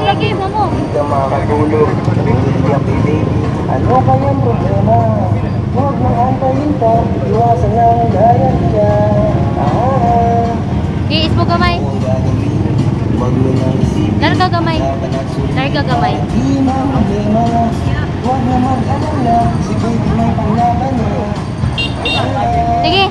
Sige, mo. Hindi ka makatulog. Umiiyak si baby. Ano kayang problema? Huwag mong antayin pa. Iwasan lang gaya niya. Giis mo gamay. Huwag gagawin. Huwag mo nang isipin. Larga gamay. Dapat at sulit. Larga gamay. Di na problema. Huwag na mag-alala. Si baby may panglaban na. Sige.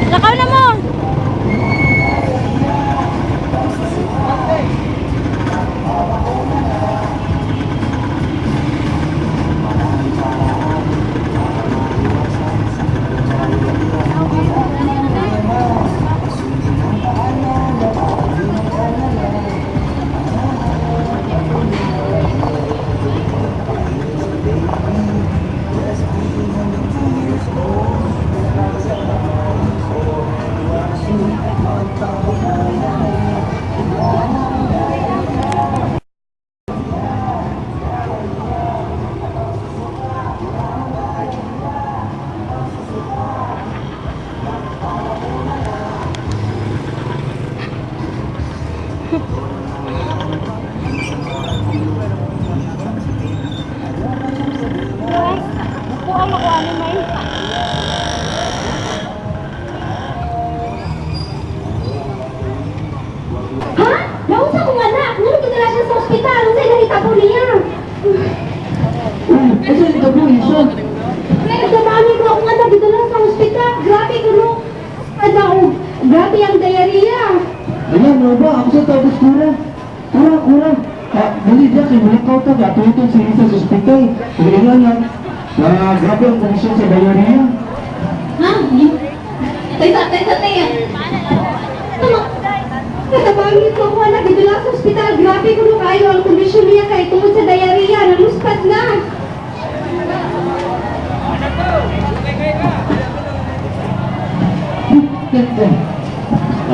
Lakaw na mo. Bukuan ako ano may. Ha? Naunsa kong anak? Ngunit kitala siya sa ospital. Unsay nakita po niya? Kasi ito po, isa. Nagdamani ko akong anak dito lang sa ospital. Grabe ko no. Grabe ang diarrhea. Ayan, ano ba? Ako sa tapos kura. Kura. Bali dyan, kay Mulikaw ta, gatuiton sa isa sa ospital. Kailangan lang, na grabe ang kondisyon sa diarrhea. Ha? Taya. Tama. Nagdamani ko akong anak dito lang sa ospital. Grabe ko no kayo ang kondisyon niya kay tungkol sa diarrhea. Naluspad na.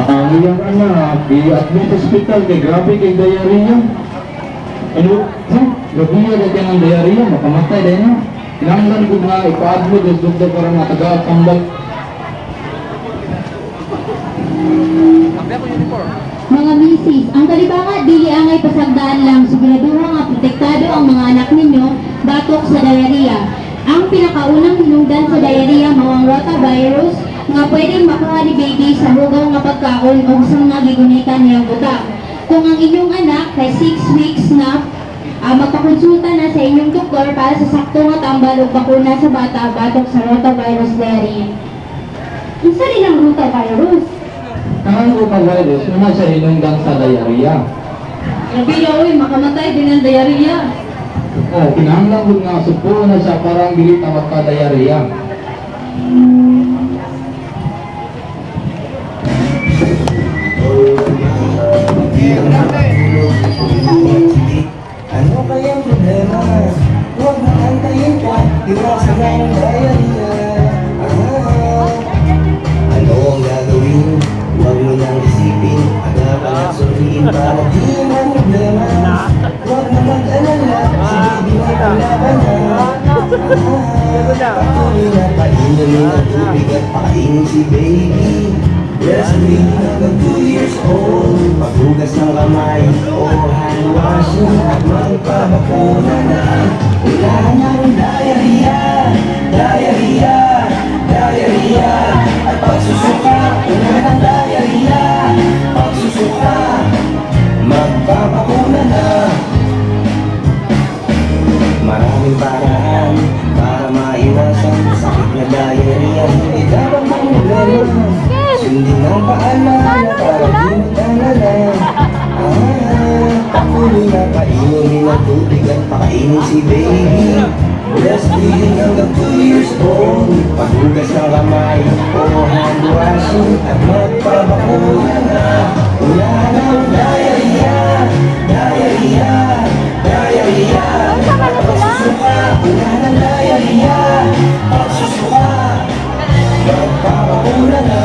Ang iyang anak, i-admit sa ospital kay grabe kay diarrhea. Ano? Gabiya na kaya ng diarrhea, makamatay dahil na. Kinanglan ko na ipa-admit sa doktor para matagaw-tambal. Mga misis, ang kalibanga dili angay pasagdaan lang, siguraduha nga protektado ang mga anak ninyo batok sa diarrhea. Ang pinakaunang hinungdan sa diarrhea mao ang rotavirus nga pwedeng makuha ni baby sa hugaw nga pagkaon o sa mga gigunitan niyang buta. Kung ang inyong anak kay 6 weeks na, magpakonsulta na sa inyong doktor para sa sakto nga tambal o bakuna sa bata batok sa rotavirus diarrhea. Isa rin ang rotavirus. Ang rotavirus, una siya hinungdan sa diarrhea. Nabiya, uy, makamatay din ang diarrhea. Kinahanglan ko nga supo na siya parang dili tawag ka diarrhea. Ano kayang problema? Huwag mong antayin pa. Iwasan lang gaya niya. Ano ang gagawin? Huwag mo nang isipin. Hanapan at suriin para di na problema. Huwag na mag-alala. Si baby may panglaban na. Patuloy na painumin ang tubig at pakainin si baby. Breastfeeding hanggang 2 years old. Paghugas ng kamay o hand washing at magpabakuna na. Kailangan ng diarrhea at pagsusunod Sundin ang paalala para di mag-alala. Patuloy na painumin ang tubig at pakainin si baby. Breastfeeding hanggang 2 years old. Paghugas ng kamay o hand washing at magpabakuna na. Wala nang diarrhea, diarrhea, diarrhea. Pagsusuka, wala nang diarrhea. Pagsusuka, magpabakuna na.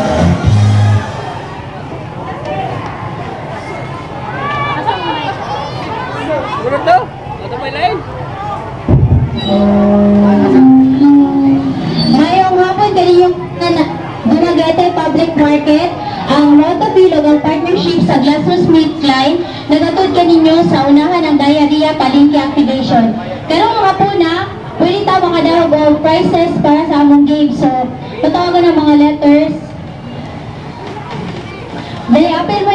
Ngayong hapon, kaniyong Dumaguete Public Market, ang Roto Bilog ang partnership sa Glasshouse Milk Line, nagatod kaninyo sa unahan ng diarrhea palengke activation. Karong mga puna, pwede ta makadawag og prizes para sa among game. So, tatawagan ng mga letters. Dahil apel mo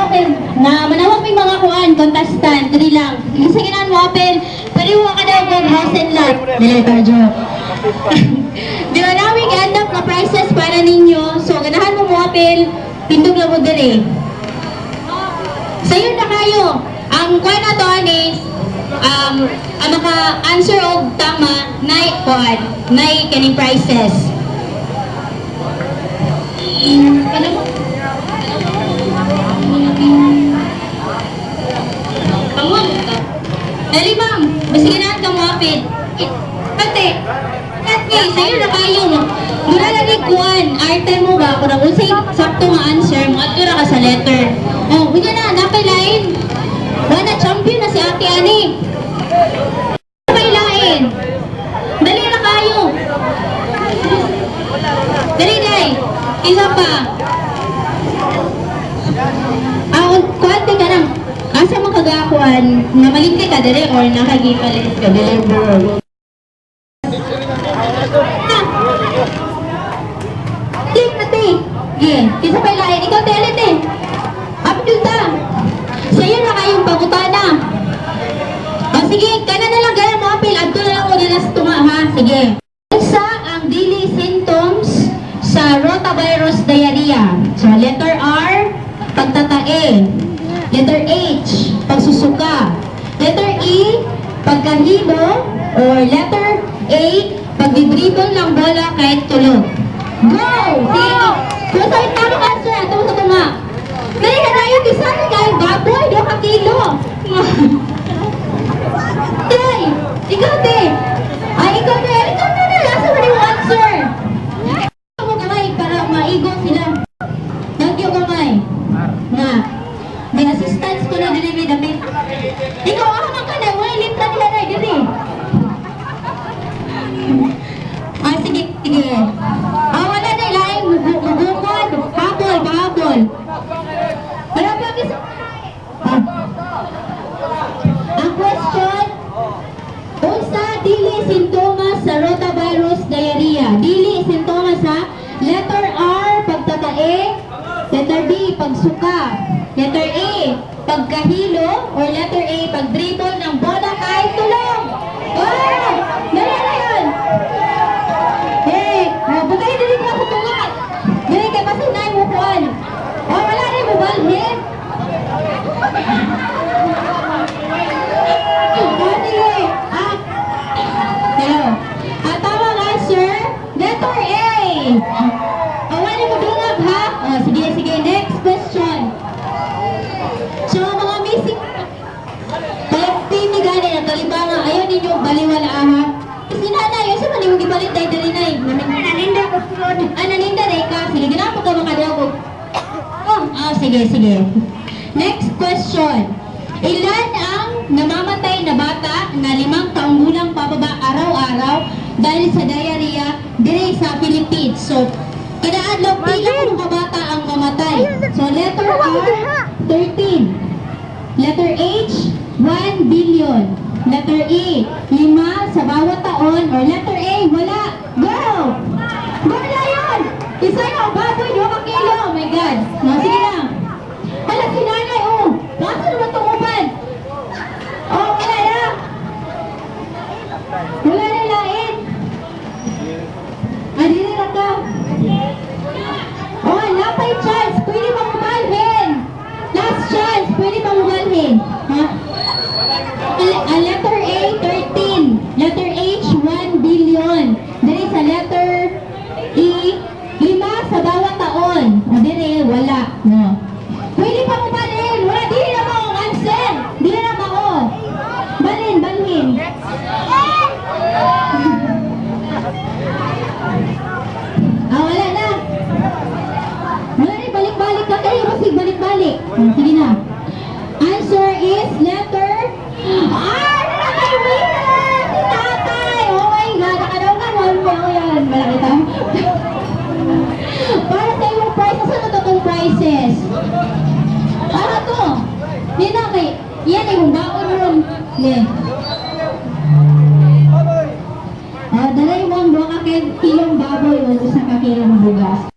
kay na manawag may mga kuan, contestant, dili lang. Isa ginan mo apel, pwede mo makadawag og house and lot. Dili ka joke. Di ba namin i-hand na prizes para ninyo. So, ganahan mo mo apel, pindog lang mo dali. Sayo na kayo. Ang kuan na to is, ang maka-answer og tama, na kaning prizes. Ano mo? Pangwag. Dali ma'am, basta ganahan ka mo apel. Pati, okay, sa'yo na kayo, no? Mula lang ikuan, arte mo ba? Kung nag-usay, sakto nga answer, mag-atura ka sa letter. Oh, hindi na, napailain. Wala, champion na si Ate Ani. Napailain. Dali na kayo. Dali, dali. Isa pa. Kuwante ka lang. Asa mo kagakuan, namalingke ka dali or nakagipalit ka dali, bro. Sige, kisa pa ilain. Ikaw, telet eh. Abdul ta. Sa'yo na kayong pagutana. O sige, kanan na lang gaya mo, apil. Abdul na lang mo nilas tunga, ha? Sige. Isa ang daily symptoms sa rotavirus diarrhea. So, letter R, pagtatae. Letter H, pagsusuka. Letter E, pagkahibo. Or letter A, pagdidribble ng bola kahit tulog. Go! Sige. Kung sa'yo tamang answer, ito sa tunga. Dali ka tayo, bisa na kayo baboy, 2 kilo. Tay, ikaw te. Ay, ikaw te. Ikaw na na, lasa mo yung answer. Ikaw mo kamay para maigot sila. Nagyo kamay. Na. May assistance ko na dili may damit. Ikaw, ahang ka na. Wala, lipta nila na, dili. Ah, sige, sige. Wala na, ilahin. Mugukod. Habol, pahabol. Wala pa kasi. Ang question, unsa dili sintomas sa rotavirus diarrhea? Dili sintomas sa letter R, pagtatae. Letter B, pagsuka. Letter A, pagkahilo. Or letter A, pagdribble ng bola kahit tulog. Oh! Dali na yun! Butay dili ka sa tunga. Dili kay masinay mo kuan. Wala rin mo balhin. Dali. Hello. Tawag answer, letter A. Wala mo dungag ha. Sige, sige. Next question. So, mga missing team ni gani ang kalibangan. Ayaw ninyo baliwala ha. Sinana, yun sa manimong gipalit dahil dali na eh. Naninda ko sulod. Naninda na ka. Sige, ginapa ka makadawag. Sige, sige. Next question. Ilan ang namamatay na bata na 5 taong gulang pababa araw-araw dahil sa diarrhea dire sa Philippines? So, kinaadlaw pila ng mga bata ang mamatay. So, letter R, 13. Letter H, 1 billion. Letter E, 5 sa bawat taon. Or letter A, wala. Go! Go na yun! Isa yung baboy, 2 kilo. Oh my God. Sige lang. Hala, si nanay, oh. Nasa naman tumupan. Oh, wala na. Wala na lain. Dili na ka. pili. Sige na. Answer is letter R. Nakaiwinan! Si tatay! Oh my God! Nakadaw naman mo yan. Malaki to. Para sa iyong prize, saan na itong prizes? Para to. Hindi na kay... Yan ay baon ron. Yan. Dalay mo ang buka kilong baboy o sa kakilong bugas.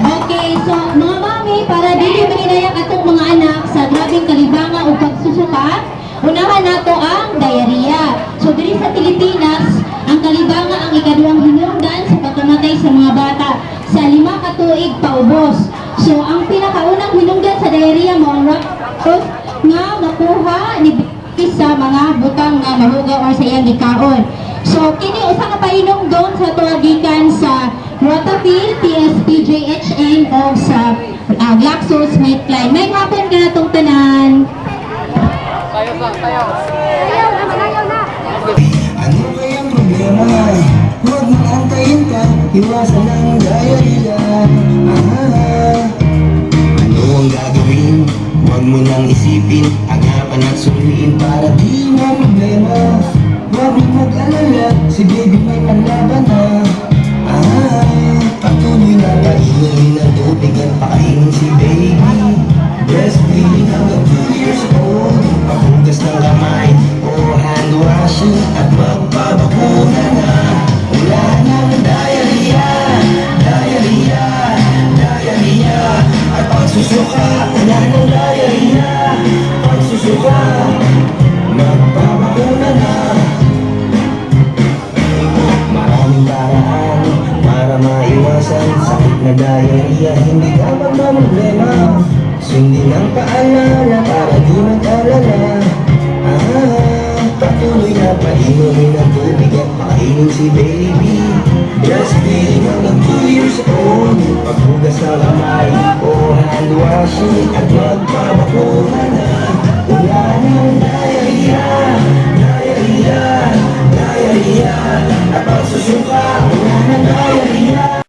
Okay, so mga mami, para dili maninayak atong mga anak sa grabing kalibanga o pagsusuka, unahan nato ang diarrhea. So diri sa Pilipinas, ang kalibanga ang ikaduhang hinungdan sa pagkamatay sa mga bata sa 5 ka tuig paubos. So ang pinakaunang hinungdan sa diarrhea mo ang rough nga makuha ni sa mga butang nga mahugaw or sa iyang gikaon. So kini usa ka pahinungdan sa tuwagikan sa Rotaville, PSPJHN o sa GlaxoSmithKline. May hapon ka na itong tanan. Ano kayang problema? Huwag mo antayin ka, iwasan ang diarrhea. Ano ang gagawin? Huwag mo nang isipin, agapan at suriin para di mo problema. Huwag mo mag-alala, si baby may panlaban na. Patuloy na painumin ng tubig at pakainin si baby. Breastfeeding hanggang 2 years old. Paghugas ng kamay o hand washing at magpabakuna na. Wala nang diarrhea, diarrhea, diarrhea. At pagsusuka, wala nang diarrhea, pagsusuka, magpabakuna na. Maraming paraan para maiwasan sakit na diarrhea. Hindi dapat problema. Sundin ang paalala para di mag-alala. Patuloy na painumin ng tubig at pakainin si baby. Breastfeeding hanggang 2 years old. Paghugas ng kamay o hand washing at magpabakuna na. Wala nang diarrhea, diarrhea, diarrhea. At pagsusuka, wala nang diarrhea.